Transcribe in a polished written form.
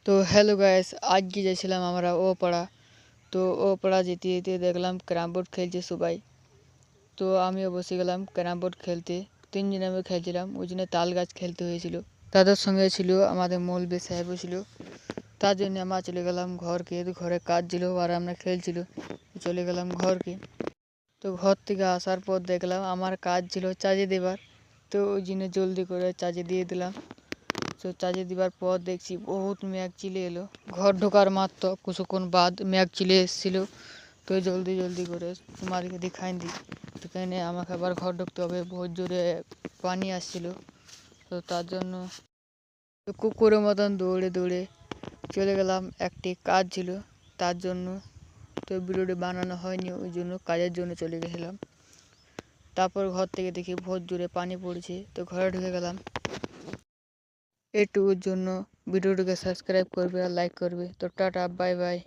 তো hello guys, আজকে যাচ্ছিলাম আমরা ও পাড়া। তো ও পাড়া যেতে যেতে দেখলাম ক্যারাম বোর্ড খেলছে সবাই। তো আমিও বসে গেলাম ক্যারাম বোর্ড খেলতে। তিনজনে আমি খেলছিলাম, ওই জন্য তাল গাছ খেলতে হয়েছিল। তাদের সঙ্গে ছিল আমাদের মৌলবি সাহেবও ছিল। তার জন্য আমরা চলে গেলাম ঘরকে। তো ঘরে কাজ ছিল আর আমরা খেলছিল, চলে গেলাম ঘরকে। তো ঘর থেকে আসার পর দেখলাম আমার কাজ ছিল চার্জে দেবার। তো ওই জন্য জলদি করে চার্জে দিয়ে দিলাম। তো চার্জে দেওয়ার পর দেখছি বহুত মেঘ চিলে এলো। ঘর ঢোকার মাত্র কিছুক্ষণ বাদ মেঘ চিলে এসেছিলো। তো জলদি জলদি করে তোমাদেরকে দেখাই দিই। তো কেনে আমাকে আবার ঘর ঢুকতে হবে, বহুত জোরে পানি আসছিল। তো তার জন্য তো কুকুরের মতন দৌড়ে দৌড়ে চলে গেলাম, একটি কাজ ছিল তার জন্য। তো ভিডিওটি বানানো হয়নি, ওই জন্য কাজের জন্য চলে গেছিলাম। তারপর ঘর থেকে দেখি বহুত জোরে পানি পড়ছে, তো ঘরে ঢুকে গেলাম। এটুকুর জন্য ভিডিওটিকে সাবস্ক্রাইব করবে আর লাইক করবে। তো টাটা, বাই বাই।